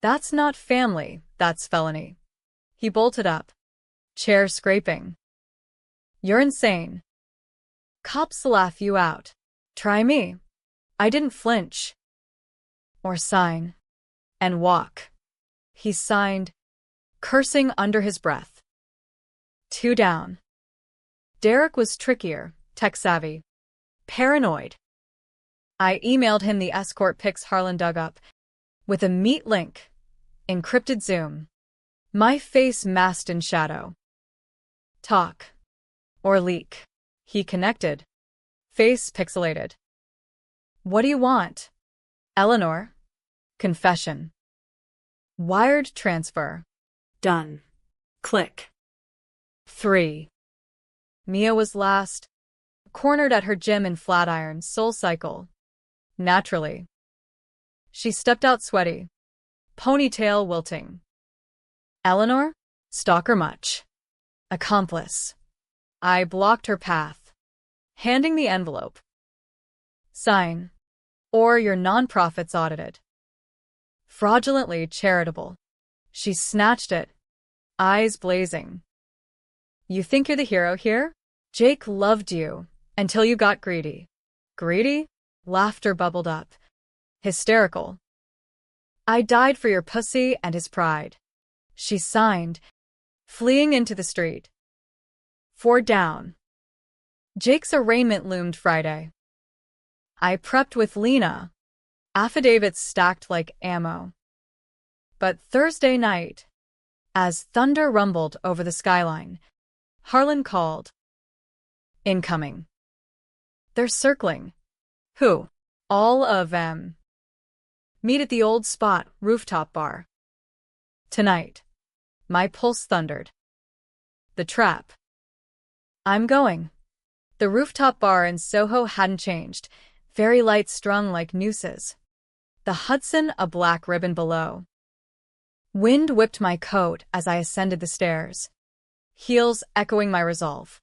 Speaker 1: That's not family, that's felony. He bolted up. Chair scraping. You're insane. Cops laugh you out. Try me. I didn't flinch. Or sign. And walk. He signed, cursing under his breath. 2 down. Derek was trickier, tech-savvy. Paranoid. I emailed him the escort pics Harlan dug up, with a meet link, encrypted Zoom. My face masked in shadow. Talk. Or leak. He connected. Face pixelated. What do you want? Eleanor. Confession. Wired transfer.
Speaker 2: Done. Click.
Speaker 1: 3. Mia was last, cornered at her gym in Flatiron, SoulCycle. Naturally. She stepped out sweaty, ponytail wilting. Eleanor? Stalker much. Accomplice. I blocked her path, handing the envelope. Sign. Or your nonprofit's audited. Fraudulently charitable. She snatched it, eyes blazing. You think you're the hero here? Jake loved you until you got greedy. Greedy? Laughter bubbled up. Hysterical. I died for your pussy and his pride. She signed, fleeing into the street. 4 down. Jake's arraignment loomed Friday. I prepped with Lena. Affidavits stacked like ammo. But Thursday night, as thunder rumbled over the skyline, Harlan called. Incoming. They're circling. Who? All of them. Meet at the old spot, rooftop bar. Tonight. My pulse thundered. The trap. I'm going. The rooftop bar in Soho hadn't changed, fairy lights strung like nooses. The Hudson a black ribbon below. Wind whipped my coat as I ascended the stairs, heels echoing my resolve.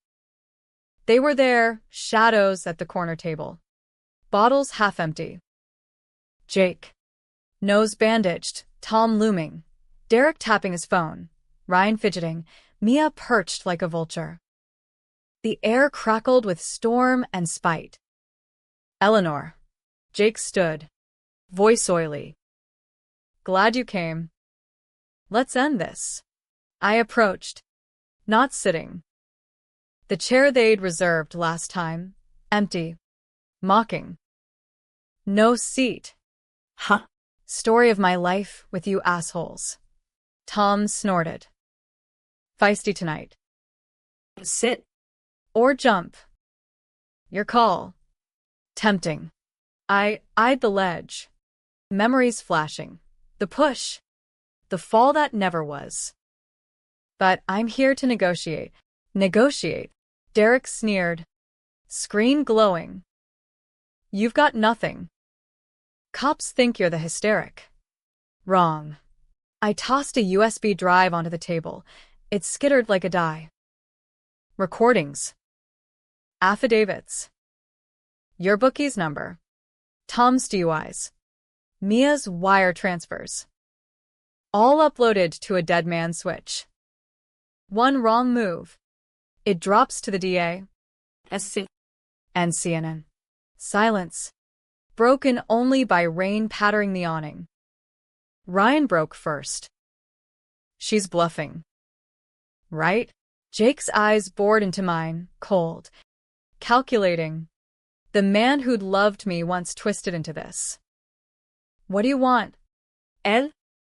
Speaker 1: They were there, shadows at the corner table. Bottles half empty. Jake. Nose bandaged, Tom looming. Derek tapping his phone. Ryan fidgeting. Mia perched like a vulture. The air crackled with storm and spite. Eleanor. Jake stood. Voice oily. Glad you came. Let's end this. I approached. Not sitting. The chair they'd reserved last time. Empty. Mocking. No seat.
Speaker 2: Huh.
Speaker 1: Story of my life with you assholes. Tom snorted. Feisty tonight.
Speaker 2: Sit.
Speaker 1: Or jump. Your call. Tempting. I eyed the ledge. Memories flashing. The push. The fall that never was. But I'm here to negotiate. Negotiate. Derek sneered. Screen glowing. You've got nothing. Cops think you're the hysteric. Wrong. I tossed a USB drive onto the table. It skittered like a die. Recordings. Affidavits. Your bookie's number. Tom's DUIs. Mia's wire transfers. All uploaded to a dead man switch. One wrong move. It drops to the DA.
Speaker 2: SC.
Speaker 1: And CNN. Silence. Broken only by rain pattering the awning. Ryan broke first. She's bluffing. Right? Jake's eyes bored into mine, cold. Calculating. The man who'd loved me once twisted into this. What do you want?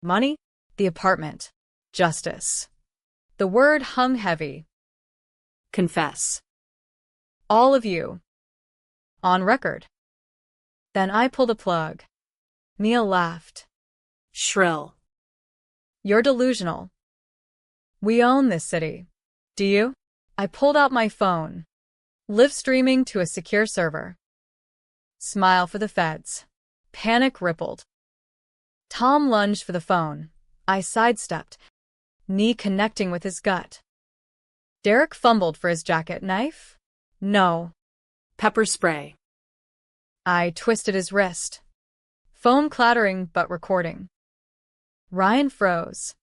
Speaker 1: Money? The apartment. Justice. The word hung heavy.
Speaker 2: Confess.
Speaker 1: All of you. On record. Then I pulled a plug. Mia laughed.
Speaker 2: Shrill.
Speaker 1: You're delusional. We own this city. Do you? I pulled out my phone. Live streaming to a secure server. Smile for the feds. Panic rippled. Tom lunged for the phone. I sidestepped, knee connecting with his gut. Derek fumbled for his jacket knife. No.
Speaker 2: Pepper spray.
Speaker 1: I twisted his wrist. Phone clattering but recording. Ryan froze.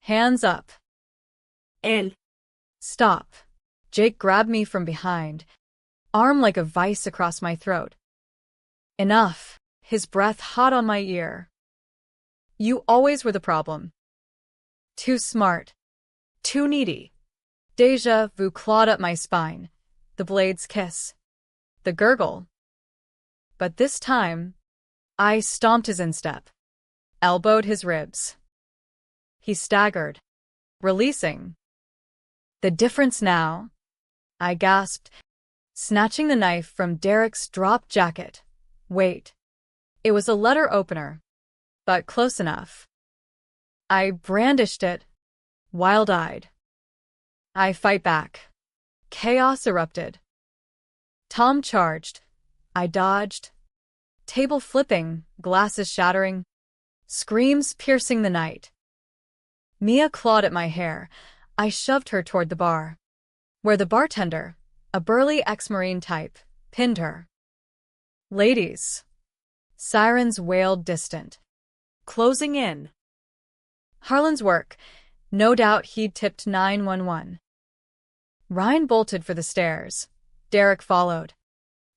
Speaker 1: Hands up. Stop. Jake grabbed me from behind, arm like a vice across my throat. Enough. His breath hot on my ear. You always were the problem. Too smart. Too needy. Deja vu clawed up my spine. The blade's kiss. The gurgle. But this time, I stomped his instep. Elbowed his ribs. He staggered, releasing. The difference now, I gasped, snatching the knife from Derek's drop jacket. Wait. It was a letter opener, but close enough. I brandished it, wild-eyed. I fight back. Chaos erupted. Tom charged. I dodged. Table flipping, glasses shattering, screams piercing the night. Mia clawed at my hair. I shoved her toward the bar, where the bartender, a burly ex-Marine type, pinned her. Ladies. Sirens wailed distant.
Speaker 2: Closing in.
Speaker 1: Harlan's work. No doubt he'd tipped 911. Ryan bolted for the stairs. Derek followed,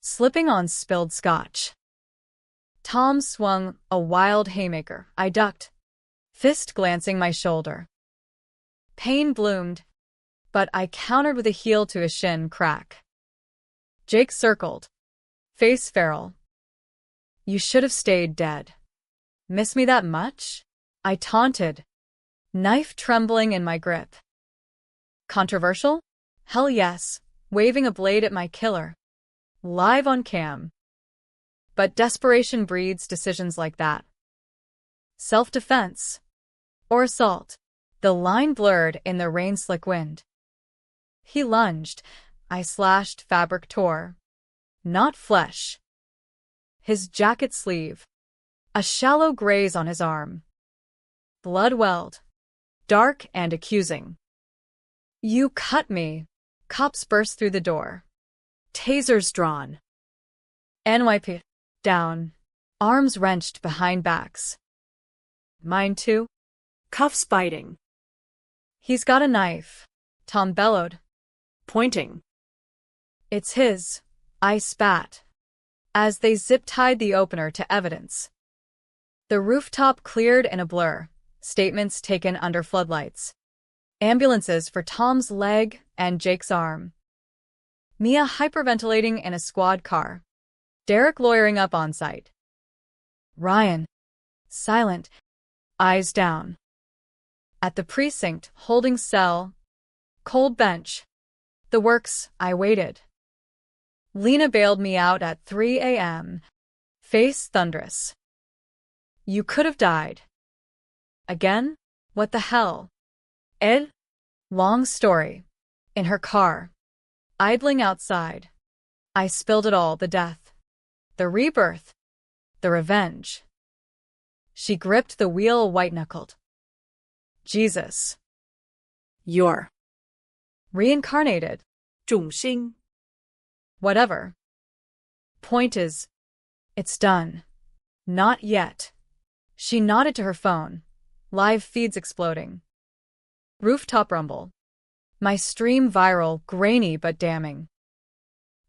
Speaker 1: slipping on spilled scotch. Tom swung a wild haymaker. I ducked, fist glancing my shoulder. Pain bloomed, but I countered with a heel to a shin crack. Jake circled, face feral. You should have stayed dead. Miss me that much? I taunted, knife trembling in my grip. Controversial? Hell yes, waving a blade at my killer. Live on cam. But desperation breeds decisions like that. Self-defense. Or assault. The line blurred in the rain-slick wind. He lunged. I slashed, fabric tore. Not flesh. His jacket sleeve. A shallow graze on his arm. Blood welled. Dark and accusing. You cut me. Cops burst through the door. Tasers drawn. NYP. Down. Arms wrenched behind backs. Mine too?
Speaker 2: Cuffs biting.
Speaker 1: He's got a knife. Tom bellowed.
Speaker 2: Pointing.
Speaker 1: It's his. I spat. As they zip-tied the opener to evidence. The rooftop cleared in a blur. Statements taken under floodlights. Ambulances for Tom's leg and Jake's arm. Mia hyperventilating in a squad car. Derek lawyering up on site. Ryan. Silent. Eyes down. At the precinct, holding cell. Cold bench. The works, I waited. Lena bailed me out at 3 a.m. Face thunderous. You could have died. Again? What the hell? Ed? Long story. In her car. Idling outside. I spilled it all, the death. The rebirth. The revenge. She gripped the wheel white-knuckled. Jesus.
Speaker 2: You're
Speaker 1: Reincarnated.
Speaker 2: 种星.
Speaker 1: Whatever. Point is, it's done. Not yet. She nodded to her phone. Live feeds exploding. Rooftop rumble. My stream viral, grainy but damning.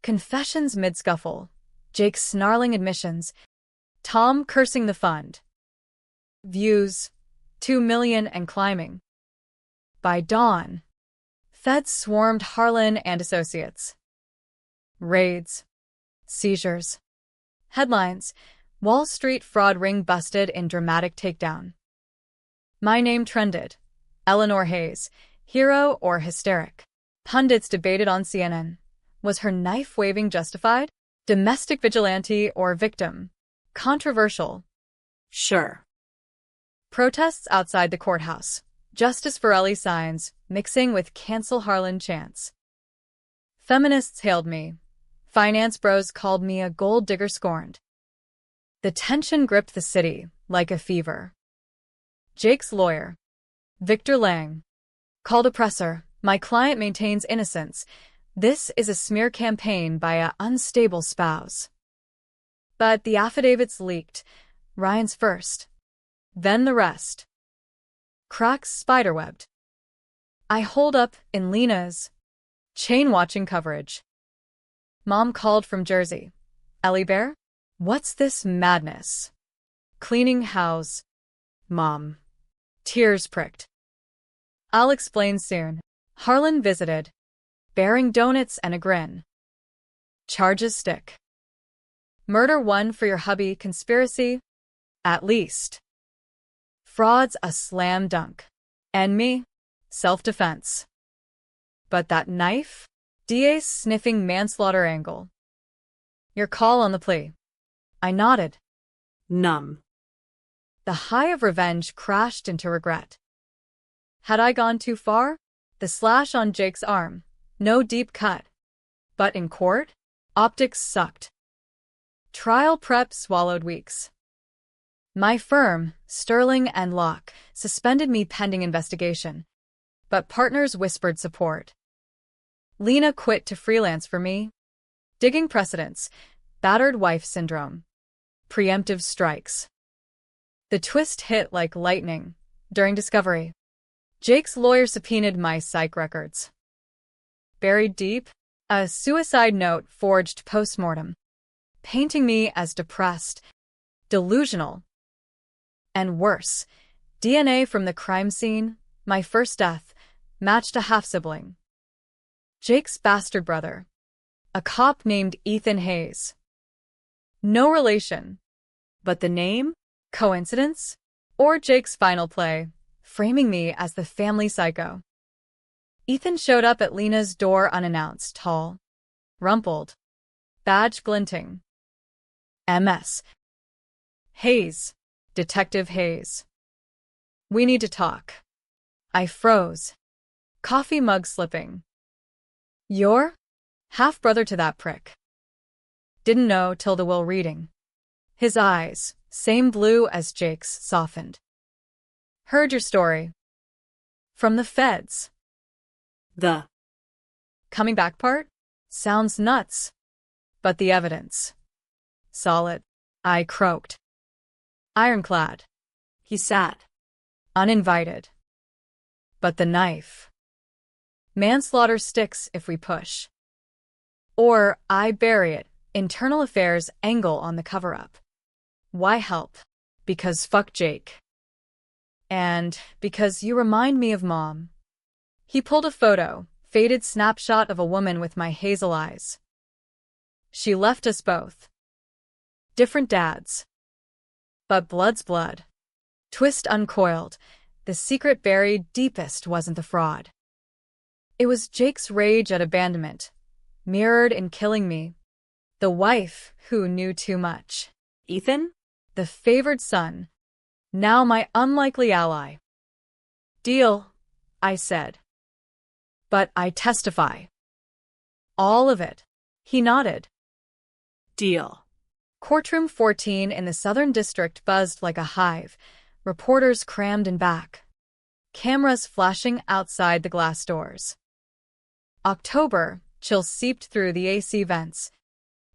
Speaker 1: Confessions mid-scuffle. Jake snarling admissions. Tom cursing the fund. Views, 2 million and climbing. By dawn, feds swarmed Harlan and associates. Raids. Seizures. Headlines. Wall Street fraud ring busted in dramatic takedown. My name trended. Eleanor Hayes, hero or hysteric. Pundits debated on CNN. Was her knife-waving justified? Domestic vigilante or victim? Controversial.
Speaker 2: Sure.
Speaker 1: Protests outside the courthouse. Justice for Ellie signs, mixing with cancel Harlan chants. Feminists hailed me. Finance bros called me a gold digger scorned. The tension gripped the city like a fever. Jake's lawyer, Victor Lang, called oppressor. My client maintains innocence. This is a smear campaign by a unstable spouse. But the affidavits leaked. Ryan's first. Then the rest. Cracks spiderwebbed. I holed up in Lena's chain-watching coverage. Mom called from Jersey. Ellie Bear? What's this madness? Cleaning house. Mom. Tears pricked. I'll explain soon. Harlan visited, bearing donuts and a grin. Charges stick. Murder 1 for your hubby, conspiracy? At least. Fraud's a slam dunk. And me? Self-defense. But that knife? DA's sniffing manslaughter angle. Your call on the plea. I nodded.
Speaker 2: Numb.
Speaker 1: The high of revenge crashed into regret. Had I gone too far? The slash on Jake's arm. No deep cut. But in court? Optics sucked. Trial prep swallowed weeks. My firm, Sterling and Locke, suspended me pending investigation. But partners whispered support. Lena quit to freelance for me. Digging precedents. Battered wife syndrome. Preemptive strikes. The twist hit like lightning. During discovery, Jake's lawyer subpoenaed my psych records. Buried deep, a suicide note forged post-mortem, painting me as depressed, delusional, and worse, DNA from the crime scene, my first death, matched a half-sibling. Jake's bastard brother, a cop named Ethan Hayes. No relation, but the name? Coincidence? Or Jake's final play, framing me as the family psycho. Ethan showed up at Lena's door unannounced, tall, rumpled, badge glinting. MS. Hayes. Detective Hayes. We need to talk. I froze. Coffee mug slipping. You're half-brother to that prick. Didn't know till the will reading. His eyes, same blue as Jake's, softened. Heard your story. From the feds.
Speaker 2: The
Speaker 1: coming back part? Sounds nuts. But the evidence. Solid. I croaked. Ironclad.
Speaker 2: he sat.
Speaker 1: Uninvited. But the knife. Manslaughter sticks if we push. Or I bury it. Internal affairs angle on the cover-up. Why help? Because fuck Jake. And because you remind me of Mom. He pulled a photo, faded snapshot of a woman with my hazel eyes. She left us both. Different dads. But blood's blood. Twist uncoiled. The secret buried deepest wasn't the fraud. It was Jake's rage at abandonment, mirrored in killing me. The wife who knew too much.
Speaker 2: Ethan?
Speaker 1: The favored son. Now my unlikely ally. Deal, I said. But I testify. All of it. He nodded.
Speaker 2: Deal.
Speaker 1: Courtroom 14 in the Southern District buzzed like a hive, reporters crammed in back. Cameras flashing outside the glass doors. October, chills seeped through the AC vents,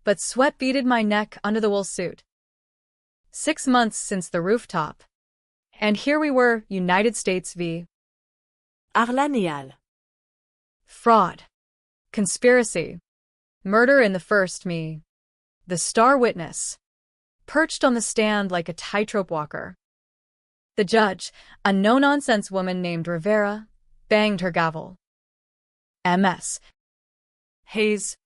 Speaker 1: but sweat beaded my neck under the wool suit. 6 months since the rooftop. And here we were, United States v.
Speaker 2: Arlanial.
Speaker 1: Fraud. Conspiracy. Murder in the first me. The star witness. Perched on the stand like a tightrope walker. The judge, a no-nonsense woman named Rivera, banged her gavel. MS. Hayes.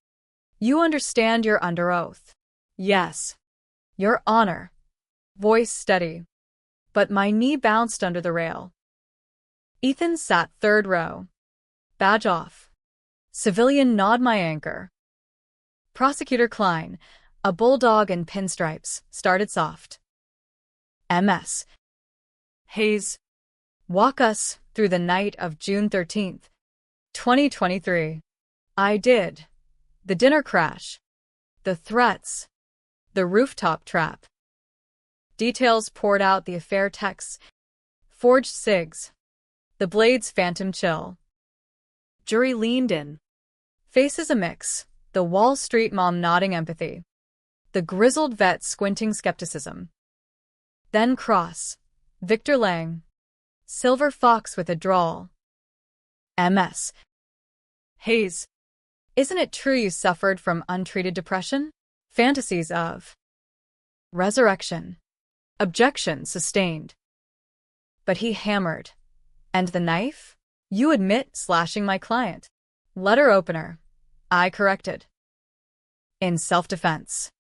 Speaker 1: You understand you're under oath. Yes. Your Honor. Voice steady. But my knee bounced under the rail. Ethan sat third row. Badge off. Civilian nod my anchor. Prosecutor Klein, a bulldog in pinstripes, started soft. MS. Hayes. Walk us through the night of June 13th, 2023. I did. The dinner crash. The threats. The rooftop trap. Details poured out, the affair texts. Forged cigs. The blade's phantom chill.
Speaker 2: Jury leaned in.
Speaker 1: Faces a mix. The Wall Street mom nodding empathy. The grizzled vet squinting skepticism. Then Cross. Victor Lang. Silver Fox with a drawl. MS. Hayes. Isn't it true you suffered from untreated depression? Fantasies of resurrection. Objection sustained. But he hammered. And the knife? You admit slashing my client. Letter opener. I corrected. In self-defense.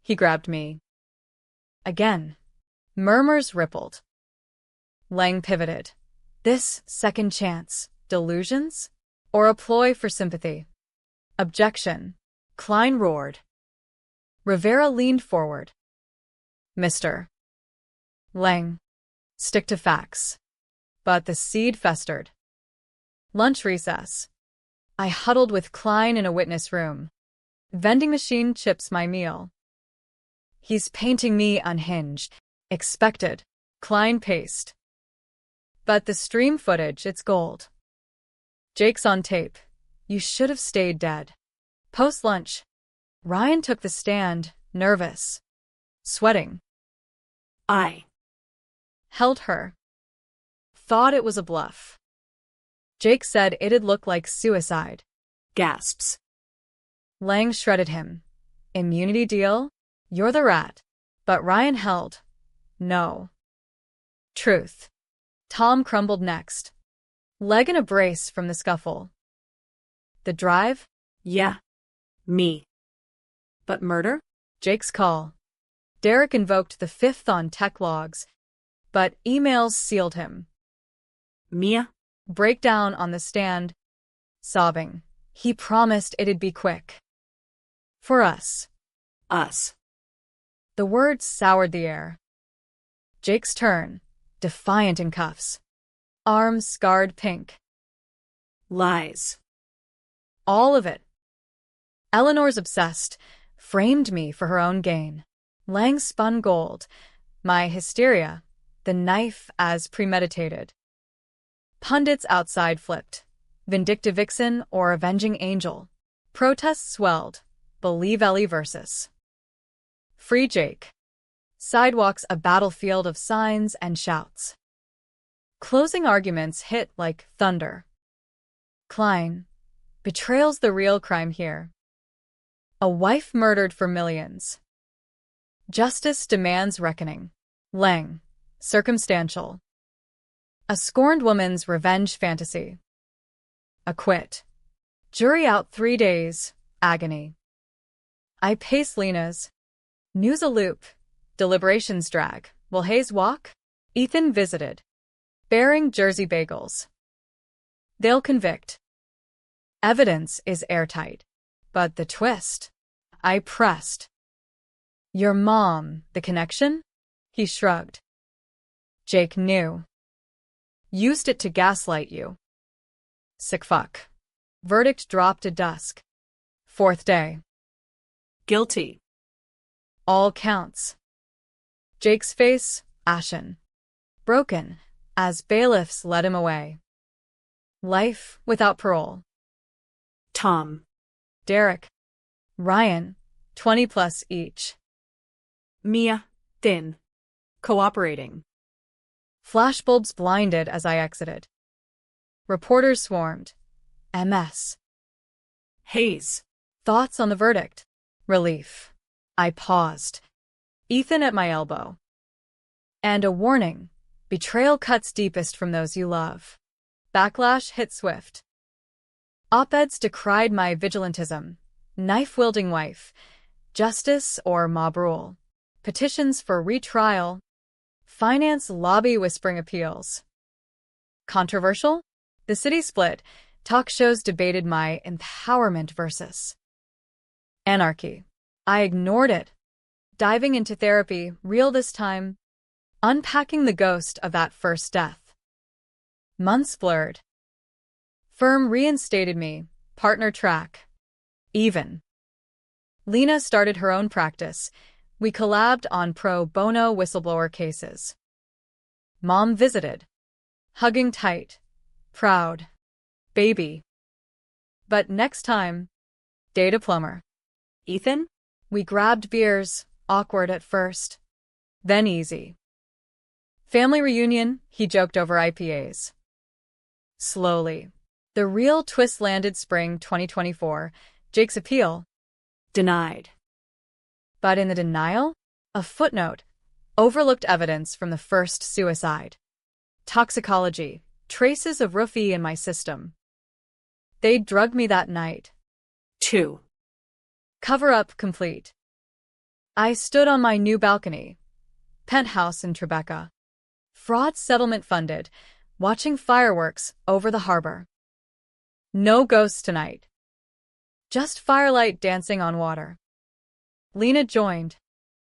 Speaker 1: He grabbed me. Again. Murmurs rippled. Lang pivoted. This second chance. Delusions? Or a ploy for sympathy? Objection. Klein roared. Rivera leaned forward. Mr. Lang. Stick to facts. But the seed festered. Lunch recess. I huddled with Klein in a witness room. Vending machine chips my meal. He's painting me unhinged. Expected. Klein paced. But the stream footage, it's gold. Jake's on tape. You should have stayed dead. Post-lunch. Ryan took the stand, nervous. Sweating.
Speaker 2: I
Speaker 1: held her. Thought it was a bluff. Jake said it'd look like suicide.
Speaker 2: Gasps.
Speaker 1: Lang shredded him. Immunity deal? You're the rat. But Ryan held. No. Truth. Tom crumbled next. Leg in a brace from the scuffle. The drive?
Speaker 2: Yeah. Me. But murder?
Speaker 1: Jake's call. Derek invoked the fifth on tech logs, but emails sealed him.
Speaker 2: Mia?
Speaker 1: Breakdown on the stand. Sobbing. He promised it'd be quick. For us.
Speaker 2: Us.
Speaker 1: The words soured the air. Jake's turn. Defiant in cuffs. Arms scarred pink.
Speaker 2: Lies.
Speaker 1: All of it. Eleanor's obsessed. Framed me for her own gain. Lang spun gold. My hysteria. The knife as premeditated. Pundits outside flipped. Vindictive vixen or avenging angel. Protests swelled. Believe Ellie versus. Free Jake. Sidewalks a battlefield of signs and shouts. Closing arguments hit like thunder. Klein. Betrayal's the real crime here. A wife murdered for millions. Justice demands reckoning. Lang. Circumstantial. A scorned woman's revenge fantasy. Acquit. Jury out 3 days. Agony. I pace Lena's. News a loop. Deliberations drag. Will Hayes walk? Ethan visited. Bearing Jersey bagels. They'll convict. Evidence is airtight. But the twist. I pressed. Your mom, the connection? He shrugged. Jake knew. Used it to gaslight you. Sick fuck. Verdict dropped at dusk. Fourth day.
Speaker 2: Guilty.
Speaker 1: All counts. Jake's face, ashen. Broken, as bailiffs led him away. Life without parole.
Speaker 2: Tom.
Speaker 1: Derek. Ryan, 20 plus each.
Speaker 2: Mia. Thin. Cooperating.
Speaker 1: Flashbulbs blinded as I exited. Reporters swarmed. MS.
Speaker 2: Hayes.
Speaker 1: Thoughts on the verdict? Relief. I paused. Ethan at my elbow. And a warning. Betrayal cuts deepest from those you love. Backlash hit swift. Op-eds decried my vigilantism. Knife-wielding wife. Justice or mob rule. Petitions for retrial. Finance lobby whispering appeals. Controversial? The city split. Talk shows debated my empowerment versus anarchy. I ignored it. Diving into therapy, real this time. Unpacking the ghost of that first death. Months blurred. Firm reinstated me. Partner track. Even. Lena started her own practice. We collabed on pro bono whistleblower cases. Mom visited. Hugging tight. Proud. Baby. But next time, data plumber.
Speaker 2: Ethan?
Speaker 1: We grabbed beers, awkward at first. Then easy. Family reunion, he joked over IPAs. Slowly. The real twist landed spring 2024. Jake's appeal.
Speaker 2: Denied.
Speaker 1: But in the denial, a footnote. Overlooked evidence from the first suicide. Toxicology. Traces of roofie in my system. They drugged me that night.
Speaker 2: 2.
Speaker 1: Cover-up complete. I stood on my new balcony. Penthouse in Tribeca. Fraud settlement funded. Watching fireworks over the harbor. No ghosts tonight. Just firelight dancing on water. Lena joined.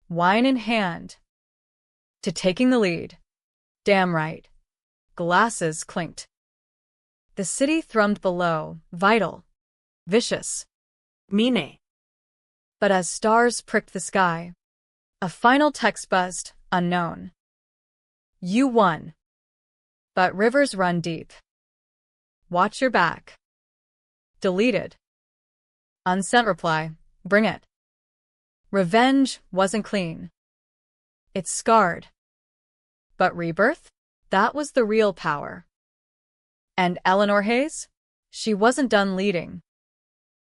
Speaker 1: Wine in hand. To taking the lead. Damn right. Glasses clinked. The city thrummed below, vital. Vicious.
Speaker 2: Mine.
Speaker 1: But as stars pricked the sky, a final text buzzed, unknown. You won. But rivers run deep. Watch your back. Deleted. Unsent reply. Bring it. Revenge wasn't clean. It's scarred. But rebirth? That was the real power. And Eleanor Hayes? She wasn't done leading.